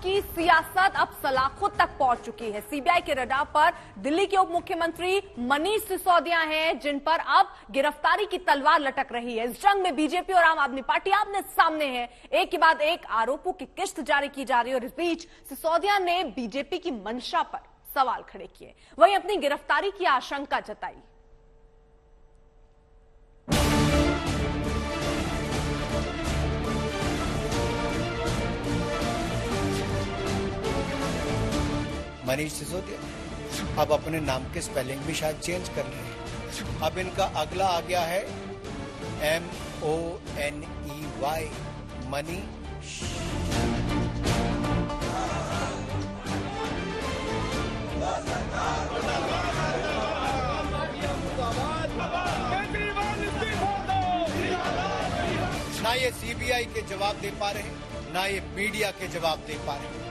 की सियासत अब सलाखों तक पहुंच चुकी है। सीबीआई के रडार पर दिल्ली के उप मुख्यमंत्री मनीष सिसोदिया हैं, जिन पर अब गिरफ्तारी की तलवार लटक रही है। इस जंग में बीजेपी और आम आदमी पार्टी आमने सामने है। एक के बाद एक आरोपों की किश्त जारी की जा रही है और इस बीच सिसोदिया ने बीजेपी की मंशा पर सवाल खड़े किए, वहीं अपनी गिरफ्तारी की आशंका जताई। मनीष सिसोदिया अब अपने नाम के स्पेलिंग भी शायद चेंज कर रहे हैं। अब इनका अगला आ गया है MONEY, मनीष। ना ये सीबीआई के जवाब दे पा रहे हैं, ना ये मीडिया के जवाब दे पा रहे हैं।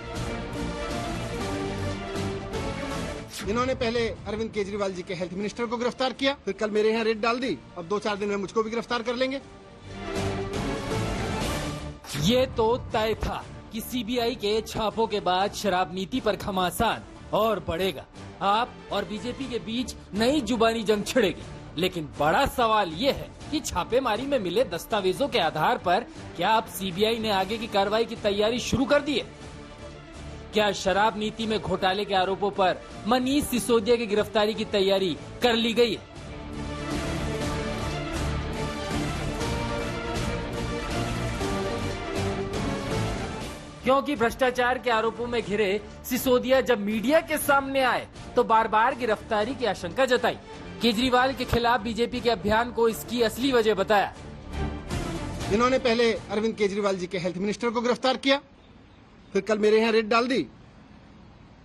इन्होंने पहले अरविंद केजरीवाल जी के हेल्थ मिनिस्टर को गिरफ्तार किया, फिर कल मेरे यहाँ रेड डाल दी, अब 2-4 दिन में मुझको भी गिरफ्तार कर लेंगे। ये तो तय था कि सीबीआई के छापों के बाद शराब नीति पर घमासान और बढ़ेगा। आप और बीजेपी के बीच नई जुबानी जंग छिड़ेगी। लेकिन बड़ा सवाल ये है कि छापेमारी में मिले दस्तावेजों के आधार पर क्या अब सीबीआई ने आगे की कार्रवाई की तैयारी शुरू कर दी है? क्या शराब नीति में घोटाले के आरोपों पर मनीष सिसोदिया की गिरफ्तारी की तैयारी कर ली गई है? क्योंकि भ्रष्टाचार के आरोपों में घिरे सिसोदिया जब मीडिया के सामने आए तो बार बार गिरफ्तारी की आशंका जताई। केजरीवाल के खिलाफ बीजेपी के अभियान को इसकी असली वजह बताया। इन्होंने पहले अरविंद केजरीवाल जी के हेल्थ मिनिस्टर को गिरफ्तार किया, फिर कल मेरे यहाँ रेड डाल दी,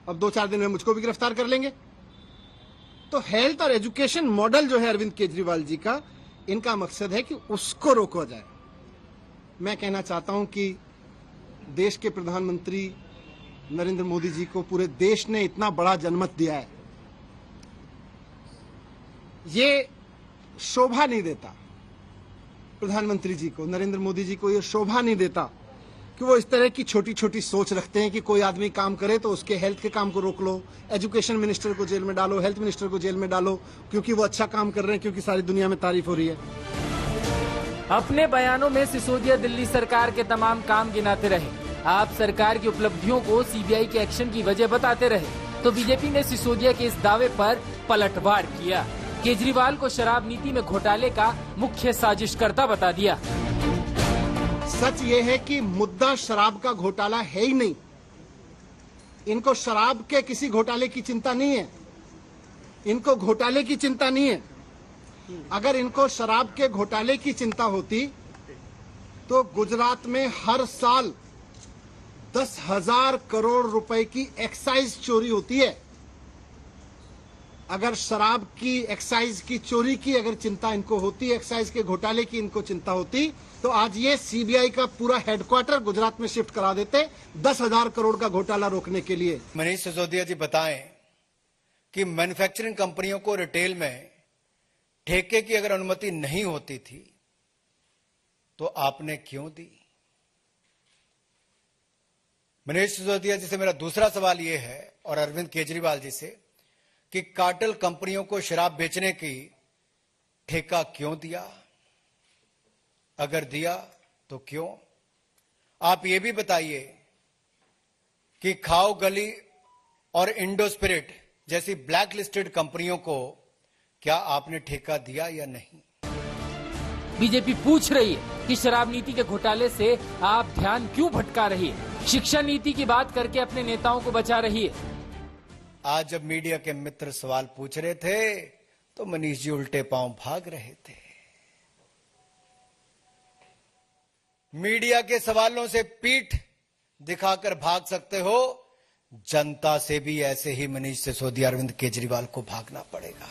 अब 2-4 दिन में मुझको भी गिरफ्तार कर लेंगे। तो हेल्थ और एजुकेशन मॉडल जो है अरविंद केजरीवाल जी का, इनका मकसद है कि उसको रोका जाए। मैं कहना चाहता हूं कि देश के प्रधानमंत्री नरेंद्र मोदी जी को पूरे देश ने इतना बड़ा जनमत दिया है, ये शोभा नहीं देता प्रधानमंत्री जी को, नरेंद्र मोदी जी को ये शोभा नहीं देता कि वो इस तरह की छोटी छोटी सोच रखते हैं कि कोई आदमी काम करे तो उसके हेल्थ के काम को रोक लो, एजुकेशन मिनिस्टर को जेल में डालो, हेल्थ मिनिस्टर को जेल में डालो, क्योंकि वो अच्छा काम कर रहे हैं, क्योंकि सारी दुनिया में तारीफ हो रही है। अपने बयानों में सिसोदिया दिल्ली सरकार के तमाम काम गिनाते रहे। आप सरकार की उपलब्धियों को सीबीआई के एक्शन की वजह बताते रहे, तो बीजेपी ने सिसोदिया के इस दावे पर पलटवार किया। केजरीवाल को शराब नीति में घोटाले का मुख्य साजिशकर्ता बता दिया। सच ये है कि मुद्दा शराब का घोटाला है ही नहीं। इनको शराब के किसी घोटाले की चिंता नहीं है, इनको घोटाले की चिंता नहीं है। अगर इनको शराब के घोटाले की चिंता होती तो गुजरात में हर साल 10,000 करोड़ रुपए की एक्साइज चोरी होती है। अगर शराब की एक्साइज की चोरी की अगर चिंता इनको होती, एक्साइज के घोटाले की इनको चिंता होती, तो आज ये सीबीआई का पूरा हेडक्वार्टर गुजरात में शिफ्ट करा देते 10,000 करोड़ का घोटाला रोकने के लिए। मनीष सिसोदिया जी बताएं कि मैन्युफैक्चरिंग कंपनियों को रिटेल में ठेके की अगर अनुमति नहीं होती थी तो आपने क्यों दी? मनीष सिसोदिया जी से मेरा दूसरा सवाल यह है, और अरविंद केजरीवाल जी से, कि कार्टेल कंपनियों को शराब बेचने की ठेका क्यों दिया? अगर दिया तो क्यों? आप ये भी बताइए कि खाओ गली और इंडो स्पिरिट जैसी ब्लैक लिस्टेड कंपनियों को क्या आपने ठेका दिया या नहीं? बीजेपी पूछ रही है कि शराब नीति के घोटाले से आप ध्यान क्यों भटका रही है? शिक्षा नीति की बात करके अपने नेताओं को बचा रही है। आज जब मीडिया के मित्र सवाल पूछ रहे थे तो मनीष जी उल्टे पांव भाग रहे थे। मीडिया के सवालों से पीठ दिखाकर भाग सकते हो, जनता से भी ऐसे ही मनीष सिसोदिया अरविंद केजरीवाल को भागना पड़ेगा।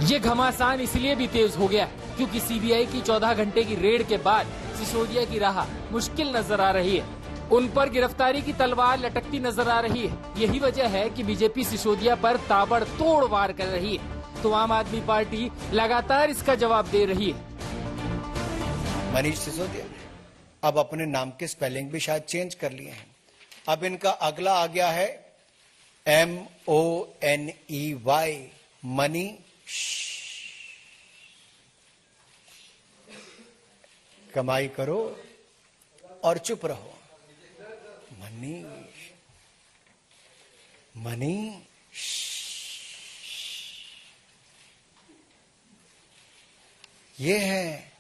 ये घमासान इसलिए भी तेज हो गया क्योंकि सीबीआई की 14 घंटे की रेड के बाद सिसोदिया की राह मुश्किल नजर आ रही है। उन पर गिरफ्तारी की तलवार लटकती नजर आ रही है। यही वजह है कि बीजेपी सिसोदिया पर ताबड़तोड़ वार कर रही है, तो आम आदमी पार्टी लगातार इसका जवाब दे रही है। मनीष सिसोदिया अब अपने नाम के स्पेलिंग भी शायद चेंज कर लिए हैं। अब इनका अगला आ गया है MONEY, मनी। कमाई करो और चुप रहो। Money money. ये है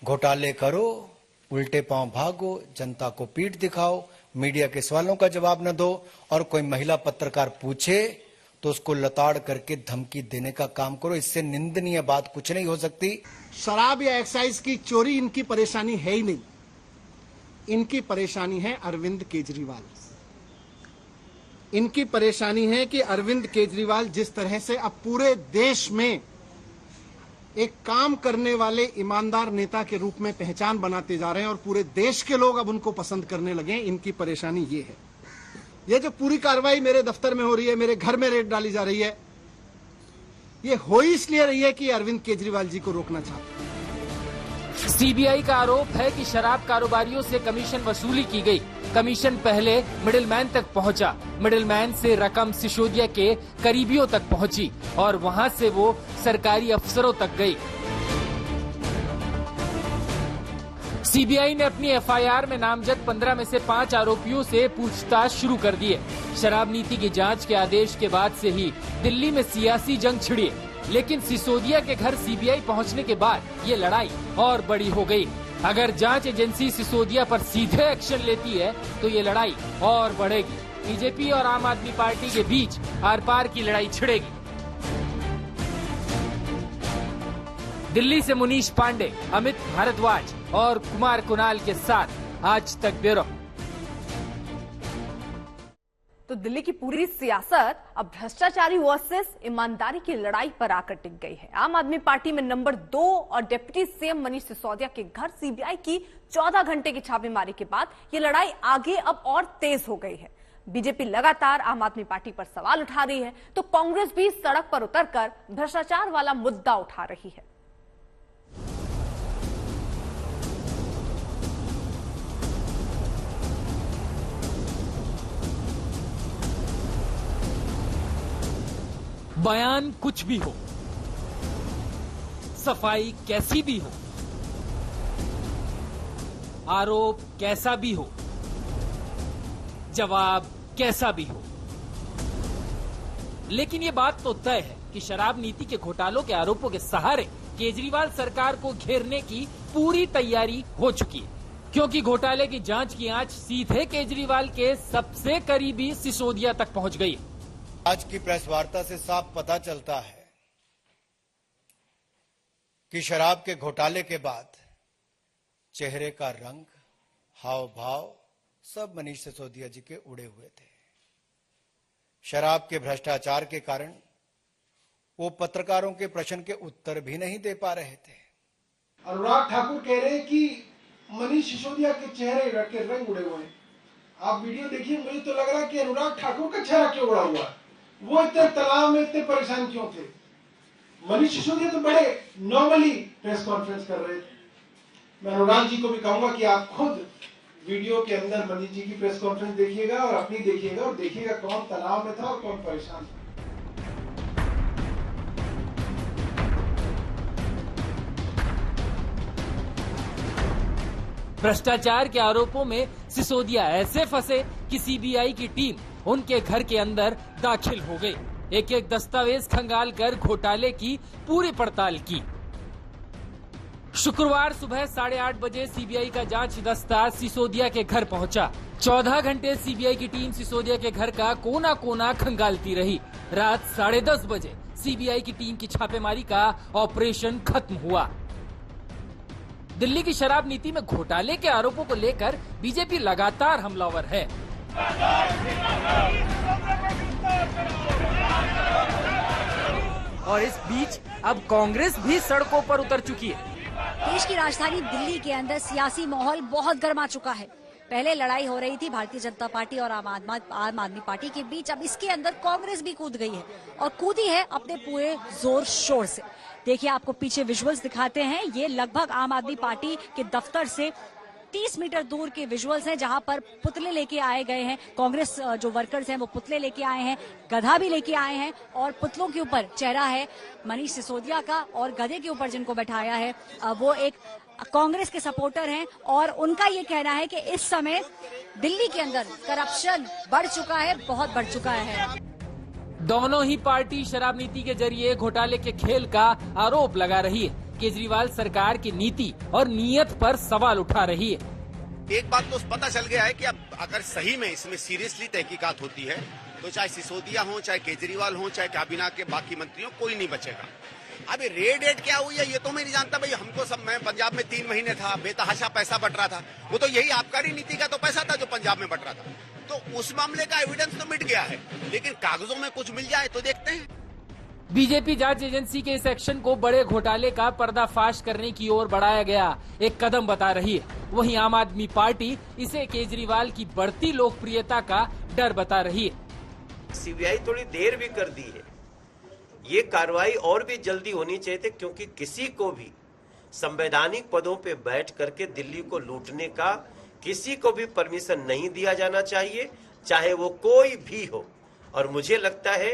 घोटाले करो, उल्टे पांव भागो, जनता को पीठ दिखाओ, मीडिया के सवालों का जवाब न दो, और कोई महिला पत्रकार पूछे तो उसको लताड़ करके धमकी देने का काम करो। इससे निंदनीय बात कुछ नहीं हो सकती। शराब या एक्साइज की चोरी इनकी परेशानी है ही नहीं, इनकी परेशानी है अरविंद केजरीवाल। इनकी परेशानी है कि अरविंद केजरीवाल जिस तरह से अब पूरे देश में एक काम करने वाले ईमानदार नेता के रूप में पहचान बनाते जा रहे हैं और पूरे देश के लोग अब उनको पसंद करने लगे, इनकी परेशानी ये है। ये जो पूरी कार्रवाई मेरे दफ्तर में हो रही है, मेरे घर में रेड डाली जा रही है, ये हो इसलिए रही है कि अरविंद केजरीवाल जी को रोकना चाहते हैं। सीबीआई का आरोप है कि शराब कारोबारियों से कमीशन वसूली की गई। कमीशन पहले मिडिलमैन तक पहुंचा, मिडिलमैन से रकम सिसोदिया के करीबियों तक पहुंची और वहां से वो सरकारी अफसरों तक गई। सीबीआई ने अपनी एफआईआर में नामजद 15 में से 5 आरोपियों से पूछताछ शुरू कर दी है। शराब नीति की जांच के आदेश के बाद से ही दिल्ली में सियासी जंग छिड़ी, लेकिन सिसोदिया के घर सीबीआई पहुंचने के बाद ये लड़ाई और बड़ी हो गई। अगर जांच एजेंसी सिसोदिया पर सीधे एक्शन लेती है तो ये लड़ाई और बढ़ेगी। बीजेपी और आम आदमी पार्टी के बीच आर पार की लड़ाई छिड़ेगी। दिल्ली से मुनीश पांडे, अमित भारद्वाज और कुमार कुणाल के साथ आज तक ब्यूरो। तो दिल्ली की पूरी सियासत अब भ्रष्टाचारी वर्सेस ईमानदारी की लड़ाई पर आकर टिक गई है। आम आदमी पार्टी में नंबर 2 और डिप्टी सीएम मनीष सिसोदिया के घर सीबीआई की 14 घंटे की छापेमारी के बाद ये लड़ाई आगे अब और तेज हो गई है। बीजेपी लगातार आम आदमी पार्टी पर सवाल उठा रही है तो कांग्रेस भी सड़क पर उतरकर भ्रष्टाचार वाला मुद्दा उठा रही है। बयान कुछ भी हो, सफाई कैसी भी हो, आरोप कैसा भी हो, जवाब कैसा भी हो, लेकिन ये बात तो तय है कि शराब नीति के घोटालों के आरोपों के सहारे केजरीवाल सरकार को घेरने की पूरी तैयारी हो चुकी है, क्योंकि घोटाले की जांच की आंच सीधे केजरीवाल के सबसे करीबी सिसोदिया तक पहुंच गई। आज की प्रेस वार्ता से साफ पता चलता है कि शराब के घोटाले के बाद चेहरे का रंग, हाव भाव सब मनीष सिसोदिया जी के उड़े हुए थे। शराब के भ्रष्टाचार के कारण वो पत्रकारों के प्रश्न के उत्तर भी नहीं दे पा रहे थे। अनुराग ठाकुर कह रहे हैं कि मनीष सिसोदिया के चेहरे के रंग उड़े हुए हैं। आप वीडियो देखिए, मुझे तो लग रहा है कि अनुराग ठाकुर का चेहरा क्यों उड़ा हुआ है, वो इतने तनाव में इतने परेशान क्यों थे। मनीष सिसोदिया तो बड़े नॉर्मली प्रेस कॉन्फ्रेंस कर रहे थे। मैं अनुराग जी को भी कहूंगा कि आप खुद वीडियो के अंदर मनीष जी की प्रेस कॉन्फ्रेंस देखिएगा और अपनी देखिएगा और देखिएगा कौन तनाव में था और कौन परेशान था। भ्रष्टाचार के आरोपों में सिसोदिया ऐसे फंसे कि सीबीआई की टीम उनके घर के अंदर दाखिल हो गई। एक एक दस्तावेज खंगाल कर घोटाले की पूरी पड़ताल की। शुक्रवार सुबह 8:30 बजे सीबीआई का जांच दस्ता सिसोदिया के घर पहुंचा। 14 घंटे सीबीआई की टीम सिसोदिया के घर का कोना कोना खंगालती रही। रात 10:30 बजे सीबीआई की टीम की छापेमारी का ऑपरेशन खत्म हुआ। दिल्ली की शराब नीति में घोटाले के आरोपों को लेकर बीजेपी लगातार हमलावर है। और इस बीच अब कांग्रेस भी सड़कों पर उतर चुकी है। देश की राजधानी दिल्ली के अंदर सियासी माहौल बहुत गर्मा चुका है। पहले लड़ाई हो रही थी भारतीय जनता पार्टी और आम आदमी पार्टी के बीच, अब इसके अंदर कांग्रेस भी कूद गई है और कूदी है अपने पूरे जोर शोर से। देखिए, आपको पीछे विजुअल्स दिखाते हैं। ये लगभग आम आदमी पार्टी के दफ्तर से 30 मीटर दूर के विजुअल्स हैं जहां पर पुतले लेके आए गए हैं। कांग्रेस जो वर्कर्स हैं वो पुतले लेके आए हैं, गधा भी लेके आए हैं और पुतलों के ऊपर चेहरा है मनीष सिसोदिया का और गधे के ऊपर जिनको बैठाया है वो एक कांग्रेस के सपोर्टर हैं और उनका ये कहना है कि इस समय दिल्ली के अंदर करप्शन बढ़ चुका है, बहुत बढ़ चुका है। दोनों ही पार्टी शराब नीति के जरिए घोटाले के खेल का आरोप लगा रही है। केजरीवाल सरकार की नीति और नीयत पर सवाल उठा रही है। एक बात तो पता चल गया है कि अब अगर सही में इसमें सीरियसली तहकीकात होती है तो चाहे सिसोदिया हो, चाहे केजरीवाल हो, चाहे काबीना के बाकी मंत्रियों, कोई नहीं बचेगा। अभी रेड एड क्या हुई है ये तो मैं नहीं जानता भाई। हमको सब, मैं पंजाब में 3 महीने था, बेतहाशा पैसा बट रहा था, वो तो यही आबकारी नीति का तो पैसा था जो पंजाब में बट रहा था। तो उस मामले का एविडेंस तो मिट गया है, लेकिन कागजों में कुछ मिल जाए तो देखते हैं। बीजेपी जांच एजेंसी के इस एक्शन को बड़े घोटाले का पर्दाफाश करने की ओर बढ़ाया गया एक कदम बता रही है। वहीं आम आदमी पार्टी इसे केजरीवाल की बढ़ती लोकप्रियता का डर बता रही है। सीबीआई थोड़ी देर भी कर दी है, ये कार्रवाई और भी जल्दी होनी चाहिए थी, क्योंकि किसी को भी संवैधानिक पदों पे बैठ करके दिल्ली को लूटने का किसी को भी परमिशन नहीं दिया जाना चाहिए, चाहे वो कोई भी हो। और मुझे लगता है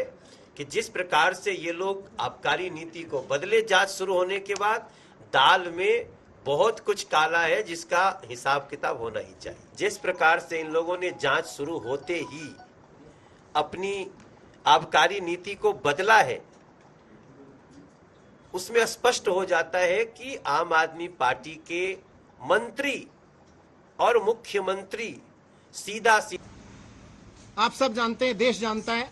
कि जिस प्रकार से ये लोग आबकारी नीति को बदले जांच शुरू होने के बाद, दाल में बहुत कुछ काला है जिसका हिसाब किताब होना ही चाहिए। जिस प्रकार से इन लोगों ने जांच शुरू होते ही अपनी आबकारी नीति को बदला है, उसमें स्पष्ट हो जाता है कि आम आदमी पार्टी के मंत्री और मुख्यमंत्री सीधा आप सब जानते हैं, देश जानता है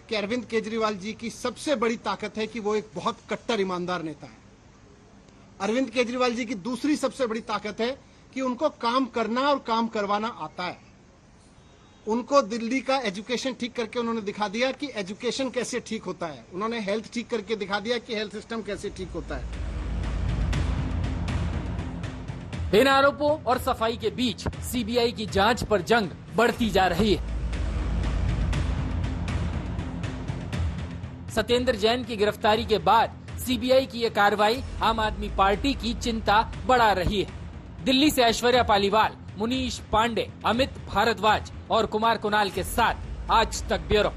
कि अरविंद केजरीवाल जी की सबसे बड़ी ताकत है कि वो एक बहुत कट्टर ईमानदार नेता है। अरविंद केजरीवाल जी की दूसरी सबसे बड़ी ताकत है कि उनको काम करना और काम करवाना आता है। उनको दिल्ली का एजुकेशन ठीक करके उन्होंने दिखा दिया कि एजुकेशन कैसे ठीक होता है। उन्होंने हेल्थ ठीक करके दिखा दिया कि हेल्थ सिस्टम कैसे ठीक होता है। इन आरोपों और सफाई के बीच सीबीआई की जांच पर जंग बढ़ती जा रही है। सत्येंद्र जैन की गिरफ्तारी के बाद सीबीआई की यह कार्रवाई आम आदमी पार्टी की चिंता बढ़ा रही है। दिल्ली से ऐश्वर्या पालीवाल, मुनीश पांडे, अमित भारद्वाज और कुमार कुणाल के साथ आज तक ब्यूरो।